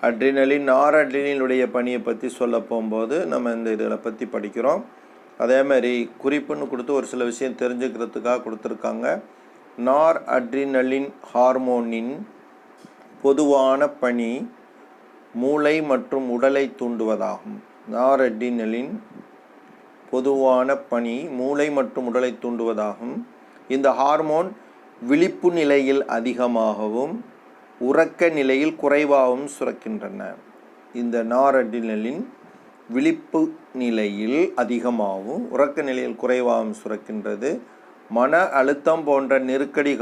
அட்ரினலின் நாரட்ரினலினுடைய பணியை பற்றி சொல்ல போகும்போது நம்ம இந்த இதில் பற்றி படிக்கிறோம். அதே மாதிரி குறிப்புன்னு கொடுத்து ஒரு சில விஷயம் தெரிஞ்சுக்கிறதுக்காக கொடுத்துருக்காங்க. நார் அட்ரினலின் ஹார்மோனின் பொதுவான பணி மூளை மற்றும் உடலை தூண்டுவதாகும். நாரட்ரினலின் பொதுவான பணி மூளை மற்றும் உடலை தூண்டுவதாகும். இந்த ஹார்மோன் விழிப்பு நிலையில் அதிகமாகவும் உறக்க நிலையில் குறைவாகவும் சுரக்கின்றன. இந்த நாரட்ரினலின் விழிப்பு நிலையில் அதிகமாகவும் உறக்க நிலையில் குறைவாகவும் சுரக்கின்றது. மன அழுத்தம் போன்ற நெருக்கடி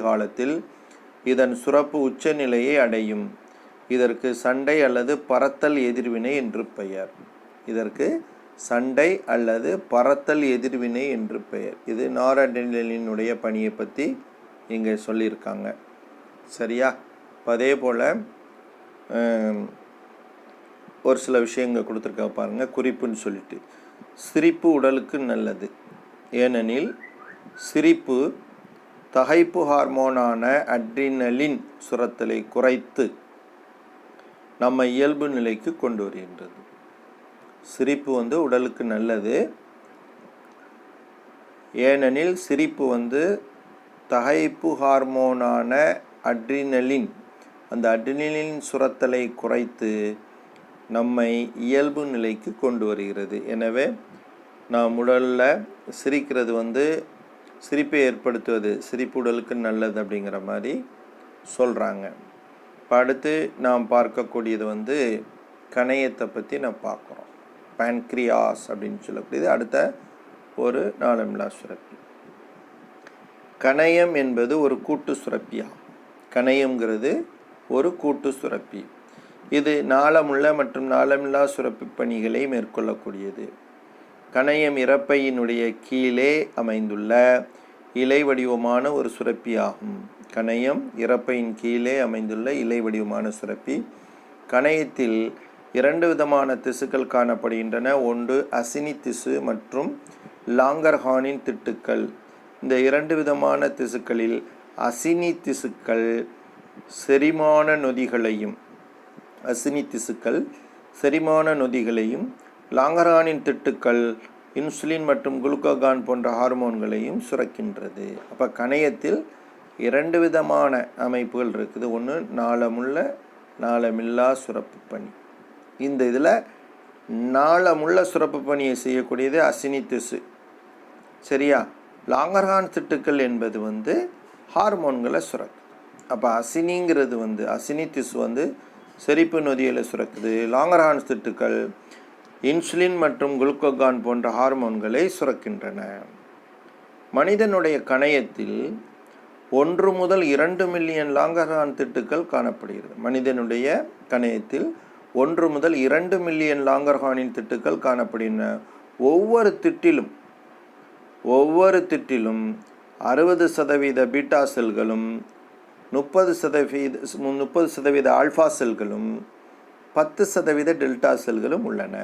காலத்தில் இதன் சுரப்பு உச்ச நிலையை அடையும். இதற்கு சண்டை அல்லது பறத்தல் எதிர்வினை என்று பெயர். இது நாரட்ரினலினுடைய பணியை பற்றி இங்கே சொல்லியிருக்காங்க. சரியா? அதே போல் ஒரு சில விஷயங்கள் கொடுத்துருக்க பாருங்கள். குறிப்புன்னு சொல்லிட்டு சிரிப்பு உடலுக்கு நல்லது. ஏனெனில் சிரிப்பு தகைப்பு ஹார்மோனான அட்ரினலின் சுரத்தலை குறைத்து நம்ம இயல்பு நிலைக்கு கொண்டு வருகின்றது. சிரிப்பு உடலுக்கு நல்லது. ஏனெனில் சிரிப்பு தகைப்பு ஹார்மோனான அட்ரினலின் சுரத்தலை குறைத்து நம்மை இயல்பு நிலைக்கு கொண்டு வருகிறது. எனவே நாம் உடலில் சிரிக்கிறது சிரிப்பை ஏற்படுத்துவது சிரிப்பு உடலுக்கு நல்லது அப்படிங்கிற மாதிரி சொல்கிறாங்க. இப்போ அடுத்து நாம் பார்க்கக்கூடியது கணையத்தை பற்றி நான் பார்க்குறோம். பேன்க்ரியாஸ் அப்படின்னு சொல்லக்கூடியது அடுத்த ஒரு நாளமில்லா சுரப்பி. கணையம் என்பது ஒரு கூட்டு சுரப்பியாகும். கணையம்ங்கிறது ஒரு கூட்டு சுரப்பி. இது நாளமுள்ள மற்றும் நாளமில்லா சுரப்பி பணிகளை மேற்கொள்ளக்கூடியது. கணையம் இரைப்பையினுடைய கீழே அமைந்துள்ள இலை வடிவமான ஒரு சுரப்பி ஆகும். கணையம் இரைப்பையின் கீழே அமைந்துள்ள இலை வடிவமான சுரப்பி. கணையத்தில் 2 விதமான திசுக்கள் காணப்படுகின்றன. ஒன்று அசினி திசு மற்றும் லாங்கர்ஹானின் திட்டுக்கள். இந்த 2 விதமான திசுக்களில் அசினி திசுக்கள் செரிமான நொதிகளையும் லாங்கர்ஹானின் திட்டுக்கள் இன்சுலின் மற்றும் குளுக்கோகான் போன்ற ஹார்மோன்களையும் சுரக்கின்றது. அப்போ கணையத்தில் 2 விதமான அமைப்புகள் இருக்குது. ஒன்று நாளமுள்ள நாளமில்லா சுரப்பு பணி. இந்த இதில் நாளமுள்ள சுரப்பு பணியை செய்யக்கூடியது அசினி திசு. சரியா? லாங்கர்ஹான் திட்டுக்கள் என்பது ஹார்மோன்களை சுரக்குது. அப்போ அசினிங்கிறது அசினி திசு செரிப்பு நொதியில் சுரக்குது. லாங்கர்ஹான் திட்டுக்கள் இன்சுலின் மற்றும் குளுக்கோகான் போன்ற ஹார்மோன்களை சுரக்கின்றன. மனிதனுடைய கணையத்தில் 1 முதல் 2 மில்லியன் லாங்கர்ஹான் திட்டுக்கள் காணப்படுகிறது. மனிதனுடைய கணையத்தில் 1 முதல் 2 மில்லியன் லாங்கர்ஹானின் திட்டுக்கள் காணப்படுகின்றன. ஒவ்வொரு திட்டிலும் 60% பீட்டா செல்களும் 30% ஆல்ஃபா செல்களும் 10% டெல்டா செல்களும் உள்ளன.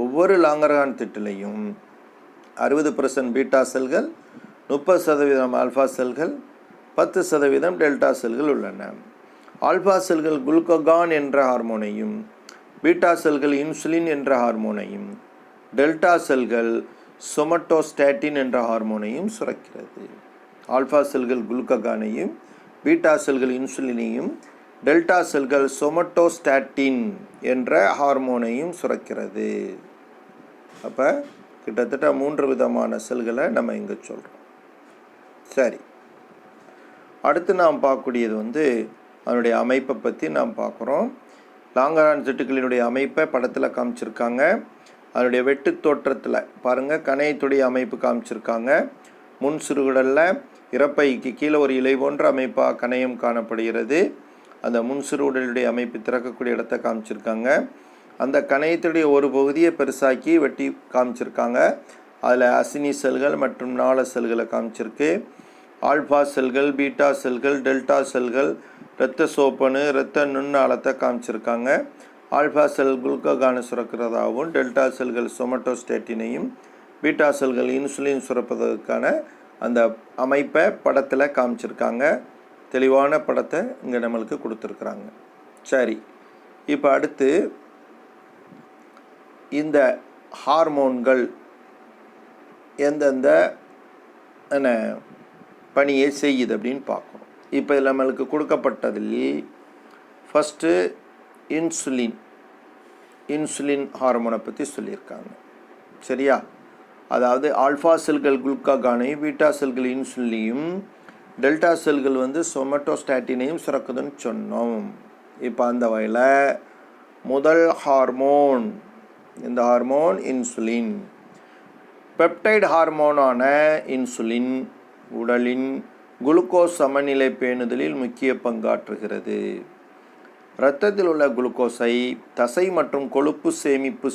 ஒவ்வொரு லாங்கர்ஹான் திட்டிலையும் 60% பீட்டா செல்கள், 30% ஆல்ஃபா செல்கள், 10% டெல்டா செல்கள் உள்ளன. ஆல்ஃபா செல்கள் குளுக்கோகான் என்ற ஹார்மோனையும், பீட்டா செல்கள் இன்சுலின் என்ற ஹார்மோனையும், டெல்டா செல்கள் சொமட்டோஸ்டாட்டின் என்ற ஹார்மோனையும் சுரக்கிறது. ஆல்ஃபா செல்கள் குளுக்கோகானையும், பீட்டா செல்கள் இன்சுலினையும், டெல்டா செல்கள் சொமட்டோஸ்டாட்டின் என்ற ஹார்மோனையும் சுரக்கிறது. அப்போ கிட்டத்தட்ட 3 விதமான செல்களை நம்ம இங்கே சொல்கிறோம். சரி, அடுத்து நாம் பார்க்கக்கூடியது அதனுடைய அமைப்பை பற்றி நாம் பார்க்குறோம். லாங்கர்ஹான் திட்டுக்களினுடைய அமைப்பை படத்தில் காமிச்சிருக்காங்க. அதனுடைய வெட்டு தோற்றத்தில் பாருங்கள், கணையத்துடைய அமைப்பு காமிச்சிருக்காங்க. முன் சிறுகுடலில் இரைப்பைக்கு கீழே ஒரு இலை போன்ற அமைப்பாக கணையம் காணப்படுகிறது. அந்த முன் சிறுகுடலுடைய அமைப்பு திறக்கக்கூடிய இடத்த காமிச்சிருக்காங்க. அந்த கணையத்துடைய ஒரு பகுதியை பெருசாக்கி வெட்டி காமிச்சிருக்காங்க. அதில் அசினி செல்கள் மற்றும் நாள செல்களை காமிச்சிருக்கு. ஆல்ஃபா செல்கள், பீட்டா செல்கள், டெல்டா செல்கள், இரத்த சோப்பனு, இரத்த நுண்ணாளத்தை காமிச்சிருக்காங்க. ஆல்ஃபா செல் குளுக்கோகானை சுரக்கிறதாகவும், டெல்டா செல்கள் சொமட்டோஸ்டாட்டினையும், பீட்டா செல்கள் இன்சுலின் சுரப்பதற்கான அந்த அமைப்பை படத்தில் காமிச்சிருக்காங்க. தெளிவான படத்தை இங்கே நம்மளுக்கு கொடுத்துருக்குறாங்க. சரி, இப்போ அடுத்து இந்த ஹார்மோன்கள் எந்தெந்த பணியை செய்யுது அப்படின்னு பார்க்கணும். இப்போ இதில் நம்மளுக்கு கொடுக்கப்பட்டதில் ஃபஸ்ட்டு இன்சுலின் ஹார்மோனை பற்றி சொல்லியிருக்காங்க. சரியா? அதாவது ஆல்ஃபா செல்கள் குளுக்கோகானையும், பீட்டா செல்கள் இன்சுலினையும், டெல்டா செல்கள் சொமட்டோஸ்டாட்டினையும் சுரக்குதுன்னு சொன்னோம். இப்போ அந்த வகையில் முதல் ஹார்மோன், இந்த ஹார்மோன் இன்சுலின். பெப்டைடு ஹார்மோனான இன்சுலின் உடலின் குளுக்கோஸ் சமநிலை பேணுதலில் முக்கிய பங்காற்றுகிறது. இரத்தத்தில் உள்ள குளுக்கோஸை தசை மற்றும் கொழுப்பு சேமிப்பு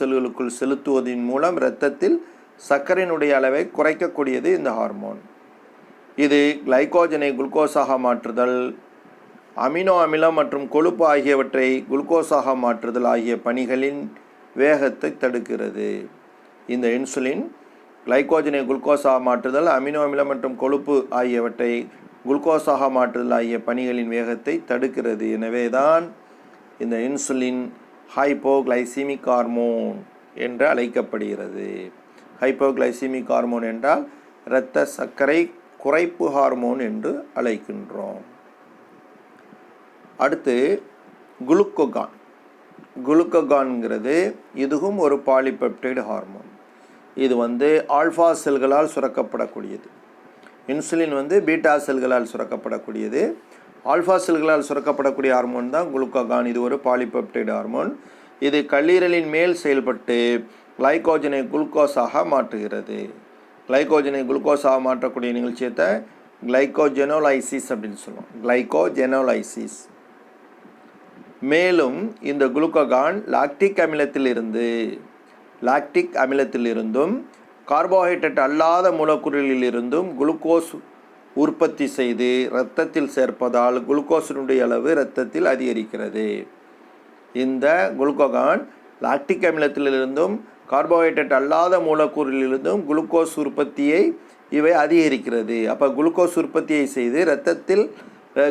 செல்களுக்குள் செலுத்துவதன் மூலம் இரத்தத்தில் சர்க்கரையினுடைய அளவை குறைக்கக்கூடியது இந்த ஹார்மோன். இது கிளைகோஜனை குளுக்கோஸாக மாற்றுதல், அமினோ அமிலம் மற்றும் கொழுப்பு ஆகியவற்றை குளுக்கோஸாக மாற்றுதல் ஆகிய பணிகளின் வேகத்தை தடுக்கிறது. இந்த இன்சுலின் கிளைகோஜனை குளுக்கோஸாக மாற்றுதல், அமினோ அமிலம் மற்றும் கொழுப்பு ஆகியவற்றை குளுக்கோஸாக மாற்றுதல் ஆகிய பணிகளின் வேகத்தை தடுக்கிறது. எனவே தான் இந்த இன்சுலின் ஹைப்போகிளைசிமிக் ஹார்மோன் என்று அழைக்கப்படுகிறது. ஹைப்போகிளைசிமிக் ஹார்மோன் என்றால் இரத்த சர்க்கரை குறைப்பு ஹார்மோன் என்று அழைக்கின்றோம். அடுத்து குளுக்கோகான்ங்கிறது இதுவும் ஒரு பாலிபெப்டைடு ஹார்மோன். இது ஆல்ஃபா செல்களால் சுரக்கப்படக்கூடியது. இன்சுலின் பீட்டா செல்களால் சுரக்கப்படக்கூடியது. ஆல்ஃபா செல்களால் சுரக்கப்படக்கூடிய ஹார்மோன் தான் குளுக்கோகான். இது ஒரு பாலிபெப்டைடு ஹார்மோன். இது கல்லீரலின் மேல் செயல்பட்டு கிளைகோஜனை குளுக்கோஸாக மாற்றுகிறது. கிளைகோஜனை குளுக்கோஸாக மாற்றக்கூடிய நிகழ்ச்சியத்தை கிளைகோஜெனோலைசிஸ் அப்படின்னு சொல்லுவோம். கிளைகோஜெனோலைசிஸ். மேலும் இந்த குளுக்கோகான் லாக்டிக் அமிலத்திலிருந்தும் கார்போஹைட்ரேட் அல்லாத மூலக்கூறுகளிலிருந்தும் குளுக்கோஸ் உற்பத்தி செய்து இரத்தத்தில் சேர்ப்பதால் குளுக்கோஸினுடைய அளவு இரத்தத்தில் அதிகரிக்கிறது. இந்த குளுக்கோகான் லாக்டிக் அமிலத்திலிருந்தும் கார்போஹைட்ரேட் அல்லாத மூலக்கூறுகளிலிருந்தும் குளுக்கோஸ் உற்பத்தியை இவை அதிகரிக்கிறது. அப்போ குளுக்கோஸ் உற்பத்தியை செய்து இரத்தத்தில்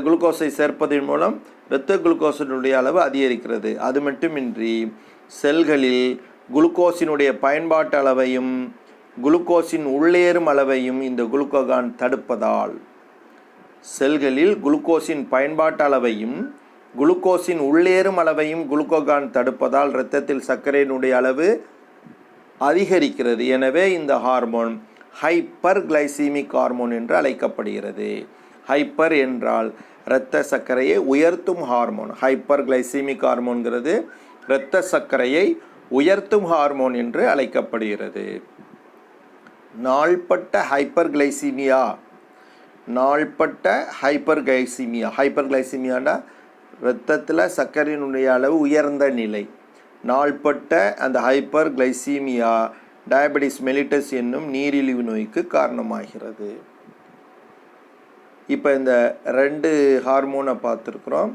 குளுக்கோஸை சேர்ப்பதன் மூலம் இரத்த குளுக்கோஸினுடைய அளவு அதிகரிக்கிறது. அது மட்டுமின்றி செல்களில் குளுக்கோஸினுடைய பயன்பாட்டு அளவையும் குளுக்கோஸின் உள்ளேறும் அளவையும் இந்த குளுக்கோகான் தடுப்பதால் செல்களில் குளுக்கோஸின் பயன்பாட்டு அளவையும் குளுக்கோஸின் உள்ளேறும் அளவையும் குளுக்கோகான் தடுப்பதால் இரத்தத்தில் சர்க்கரையினுடைய அளவு அதிகரிக்கிறது. எனவே இந்த ஹார்மோன் ஹைப்பர் கிளைசீமிக் ஹார்மோன் என்று அழைக்கப்படுகிறது. ஹைப்பர் என்றால் இரத்த சர்க்கரையை உயர்த்தும் ஹார்மோன். ஹைப்பர் கிளைசீமிக் ஹார்மோன்கிறது இரத்த சர்க்கரையை உயர்த்தும் ஹார்மோன் என்று அழைக்கப்படுகிறது. நாள்பட்ட ஹைப்பர் கிளைசீமியானா இரத்தத்தில் சர்க்கரையினுடைய அளவு உயர்ந்த நிலை. நாள்பட்ட அந்த ஹைப்பர் கிளைசீமியா டயபெட்டிஸ் மெலிட்டஸ் என்னும் நீரிழிவு நோய்க்கு காரணமாகிறது. இப்போ இந்த 2 ஹார்மோனை பார்த்துருக்குறோம்.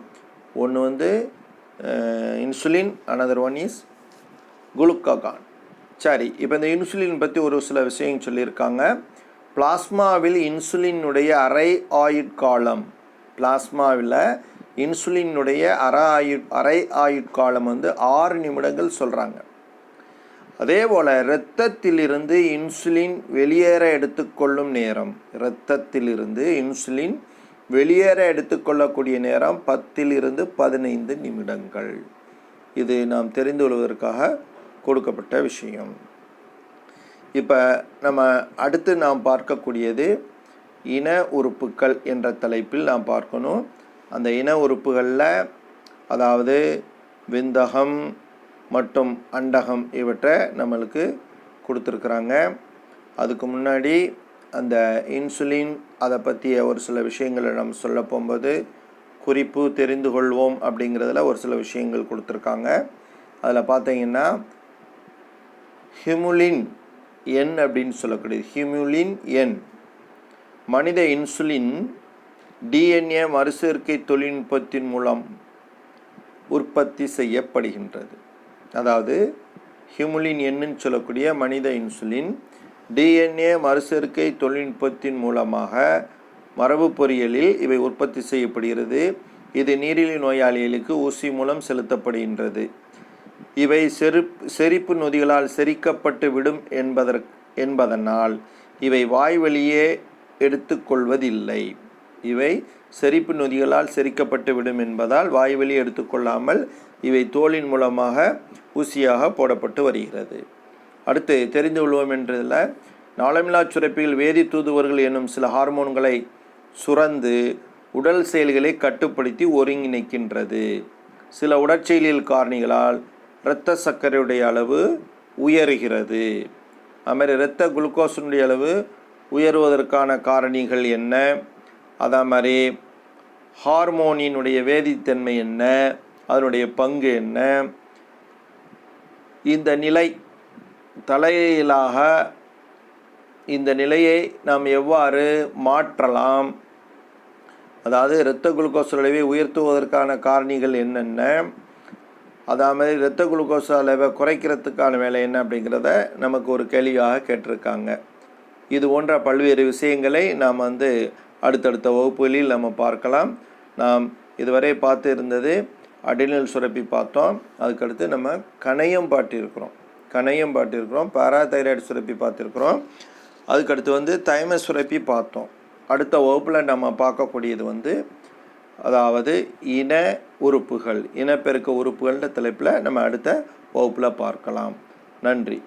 ஒன்று insulin, another one is glucagon. சரி, இப்போ இந்த இன்சுலின் பற்றி ஒரு சில விஷயம் சொல்லியிருக்காங்க. பிளாஸ்மாவில் இன்சுலினுடைய அரை ஆயுட்காலம் 6 நிமிடங்கள் சொல்கிறாங்க. அதே போல் இரத்தத்திலிருந்து இன்சுலின் வெளியேற எடுத்துக்கொள்ளும் நேரம், எடுத்துக்கொள்ளக்கூடிய நேரம் 10 to 15 நிமிடங்கள். இது நாம் தெரிந்து கொள்வதற்காக கொடுக்கப்பட்ட விஷயம். இப்போ நம்ம அடுத்து நாம் பார்க்கக்கூடியது இன உறுப்புகள் என்ற தலைப்பில் நாம் பார்க்கணும். அந்த இன உறுப்புகளில் அதாவது விந்தகம் மற்றும் அண்டகம் இவற்றை நம்மளுக்கு கொடுத்துருக்குறாங்க. அதுக்கு முன்னாடி அந்த இன்சுலின் அதை பற்றிய ஒரு சில விஷயங்களை நம்ம சொல்ல போகும்போது குறிப்பு தெரிந்து கொள்வோம் அப்படிங்கிறதுல ஒரு சில விஷயங்கள் கொடுத்துருக்காங்க. அதில் பார்த்தீங்கன்னா ஹிமுலின் எண் அப்படின்னு சொல்லக்கூடியது. ஹிமுலின் எண் மனித இன்சுலின் டிஎன்ஏ மறுசேர்க்கை தொழில்நுட்பத்தின் மூலம் உற்பத்தி செய்யப்படுகின்றது. அதாவது ஹிமுலின் எண்ணுன்னு சொல்லக்கூடிய மனித இன்சுலின் டிஎன்ஏ மறுசேர்க்கை தொழில்நுட்பத்தின் மூலமாக மரபு பொறியியலில் இவை உற்பத்தி செய்யப்படுகிறது. இது நீரிழிவு நோயாளிகளுக்கு ஊசி மூலம் செலுத்தப்படுகின்றது. இவை செரிப்பு நொதிகளால் செரிக்கப்பட்டு விடும் என்பதனால் இவை வாய்வழியே எடுத்துக்கொள்வதில்லை. இவை செரிப்பு நொதிகளால் செரிக்கப்பட்டு விடும் என்பதால் வாய்வழி எடுத்துக்கொள்ளாமல் இவை தோலின் மூலமாக ஊசியாக போடப்பட்டு வருகிறது. அடுத்து தெரிந்து கொள்வோம் என்றதில் நாளமில்லா சுரப்பியில் வேதி தூதுவர்கள் என்னும் சில ஹார்மோன்களை சுரந்து உடல் செயல்களை கட்டுப்படுத்தி ஒருங்கிணைக்கின்றது. சில உடற்செயலியல் காரணிகளால் இரத்த சர்க்கரையுடைய அளவு உயருகிறது. அதுமாதிரி இரத்த குளுக்கோஸினுடைய அளவு உயர்வதற்கான காரணிகள் என்ன, அதே மாதிரி ஹார்மோனினுடைய வேதித்தன்மை என்ன, அதனுடைய பங்கு என்ன, இந்த நிலை தலையிலாக இந்த நிலையை நாம் எவ்வாறு மாற்றலாம், அதாவது இரத்த குளுக்கோஸ் அளவை உயர்த்துவதற்கான காரணிகள் என்னென்ன, அதே மாதிரி இரத்த குளுக்கோஸ் அளவை குறைக்கிறதுக்கான வேலை என்ன அப்படிங்கிறத நமக்கு ஒரு கேள்வியாக கேட்டிருக்காங்க. இது போன்ற பல்வேறு விஷயங்களை நாம் அடுத்தடுத்த வகுப்புகளில் நம்ம பார்க்கலாம். நாம் இதுவரை பார்த்து இருந்தது அடினல் சுரப்பி பார்த்தோம். அதுக்கடுத்து நம்ம கணையம் பார்த்திருக்கிறோம், பாராதைராய்டு சுரப்பி பார்த்துருக்குறோம். அதுக்கடுத்து தைமஸ் சுரப்பி பார்த்தோம். அடுத்த வகுப்பில் நம்ம பார்க்கக்கூடியது அதாவது இன உறுப்புகள், இனப்பெருக்க உறுப்புகள்ன்ற தலைப்பில் நம்ம அடுத்த வகுப்பில் பார்க்கலாம். நன்றி.